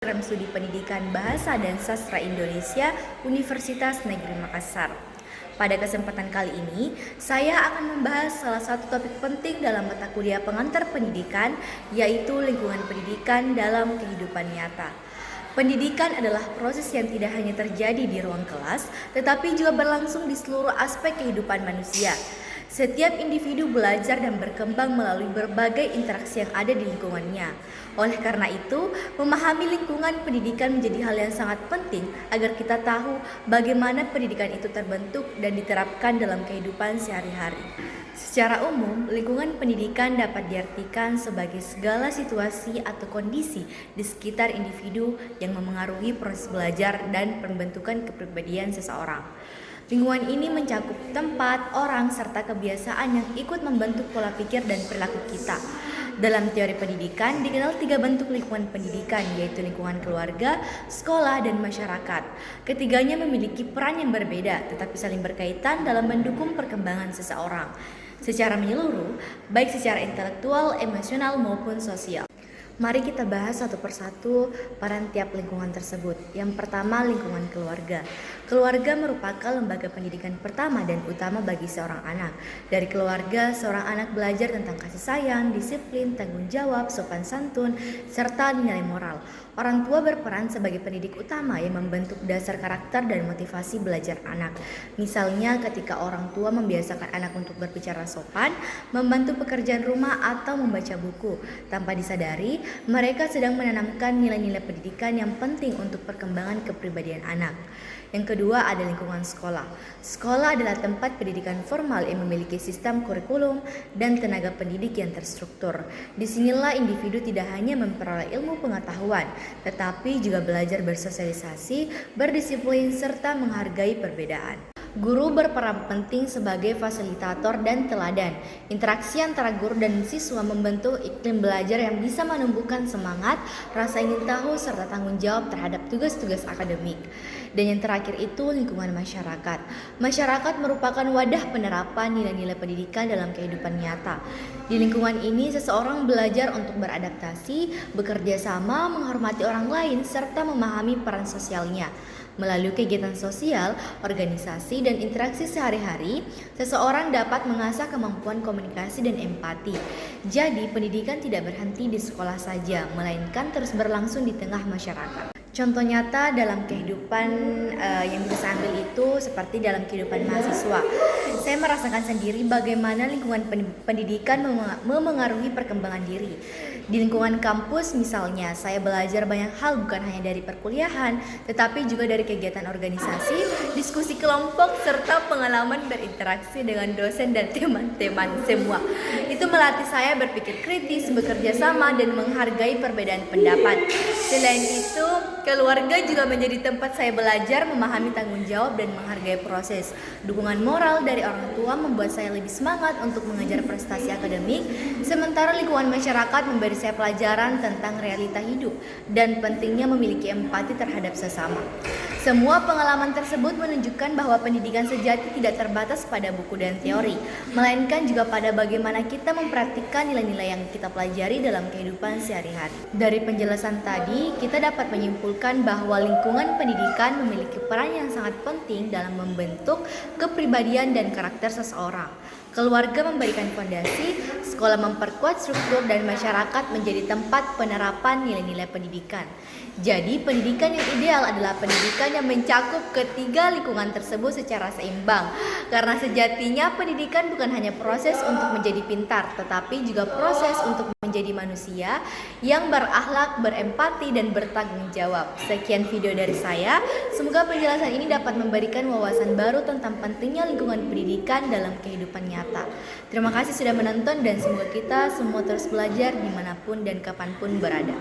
Program Studi Pendidikan Bahasa dan Sastra Indonesia Universitas Negeri Makassar. Pada kesempatan kali ini, saya akan membahas salah satu topik penting dalam mata kuliah pengantar pendidikan, yaitu lingkungan pendidikan dalam kehidupan nyata. Pendidikan adalah proses yang tidak hanya terjadi di ruang kelas, tetapi juga berlangsung di seluruh aspek kehidupan manusia. Setiap individu belajar dan berkembang melalui berbagai interaksi yang ada di lingkungannya. Oleh karena itu, memahami lingkungan pendidikan menjadi hal yang sangat penting agar kita tahu bagaimana pendidikan itu terbentuk dan diterapkan dalam kehidupan sehari-hari. Secara umum, lingkungan pendidikan dapat diartikan sebagai segala situasi atau kondisi di sekitar individu yang memengaruhi proses belajar dan pembentukan kepribadian seseorang. Lingkungan ini mencakup tempat, orang, serta kebiasaan yang ikut membentuk pola pikir dan perilaku kita. Dalam teori pendidikan, dikenal 3 bentuk lingkungan pendidikan, yaitu lingkungan keluarga, sekolah, dan masyarakat. Ketiganya memiliki peran yang berbeda, tetapi saling berkaitan dalam mendukung perkembangan seseorang secara menyeluruh, baik secara intelektual, emosional, maupun sosial. Mari kita bahas satu persatu peran tiap lingkungan tersebut. Yang pertama, lingkungan keluarga. Keluarga merupakan lembaga pendidikan pertama dan utama bagi seorang anak. Dari keluarga, seorang anak belajar tentang kasih sayang, disiplin, tanggung jawab, sopan santun, serta nilai moral. Orang tua berperan sebagai pendidik utama yang membentuk dasar karakter dan motivasi belajar anak. Misalnya ketika orang tua membiasakan anak untuk berbicara sopan, membantu pekerjaan rumah, atau membaca buku. Tanpa disadari, mereka sedang menanamkan nilai-nilai pendidikan yang penting untuk perkembangan kepribadian anak. Yang kedua ada lingkungan sekolah. Sekolah adalah tempat pendidikan formal yang memiliki sistem kurikulum dan tenaga pendidik yang terstruktur. Disinilah individu tidak hanya memperoleh ilmu pengetahuan, tetapi juga belajar bersosialisasi, berdisiplin, serta menghargai perbedaan. Guru berperan penting sebagai fasilitator dan teladan. Interaksi antara guru dan siswa membentuk iklim belajar yang bisa menumbuhkan semangat, rasa ingin tahu, serta tanggung jawab terhadap tugas-tugas akademik. Dan yang terakhir itu lingkungan masyarakat. Masyarakat merupakan wadah penerapan nilai-nilai pendidikan dalam kehidupan nyata. Di lingkungan ini, seseorang belajar untuk beradaptasi, bekerja sama, menghormati orang lain, serta memahami peran sosialnya. Melalui kegiatan sosial, organisasi, dan interaksi sehari-hari, seseorang dapat mengasah kemampuan komunikasi dan empati. Jadi, pendidikan tidak berhenti di sekolah saja, melainkan terus berlangsung di tengah masyarakat. Contoh nyata dalam kehidupan yang bisa saya ambil itu seperti dalam kehidupan mahasiswa. Saya merasakan sendiri bagaimana lingkungan pendidikan memengaruhi perkembangan diri. Di lingkungan kampus misalnya, saya belajar banyak hal bukan hanya dari perkuliahan, tetapi juga dari kegiatan organisasi, diskusi kelompok, serta pengalaman berinteraksi dengan dosen dan teman-teman semua. Itu melatih saya berpikir kritis, bekerja sama, dan menghargai perbedaan pendapat. Selain itu, keluarga juga menjadi tempat saya belajar memahami tanggung jawab dan menghargai proses. Dukungan moral dari orang tua membuat saya lebih semangat untuk mengejar prestasi akademik, sementara lingkungan masyarakat memberi saya pelajaran tentang realita hidup dan pentingnya memiliki empati terhadap sesama. Semua pengalaman tersebut menunjukkan bahwa pendidikan sejati tidak terbatas pada buku dan teori, melainkan juga pada bagaimana kita mempraktikkan nilai-nilai yang kita pelajari dalam kehidupan sehari-hari. Dari penjelasan tadi, kita dapat menyimpulkan bahwa lingkungan pendidikan memiliki peran yang sangat penting dalam membentuk kepribadian dan karakter seseorang. Keluarga memberikan fondasi, sekolah memperkuat struktur, dan masyarakat menjadi tempat penerapan nilai-nilai pendidikan. Jadi, pendidikan yang ideal adalah pendidikan yang mencakup ketiga lingkungan tersebut secara seimbang. Karena sejatinya pendidikan bukan hanya proses untuk menjadi pintar, tetapi juga proses untuk menjadi manusia yang berakhlak, berempati, dan bertanggung jawab. Sekian video dari saya. Semoga penjelasan ini dapat memberikan wawasan baru tentang pentingnya lingkungan pendidikan dalam kehidupan nyata. Terima kasih sudah menonton dan semoga kita semua terus belajar dimanapun dan kapanpun berada.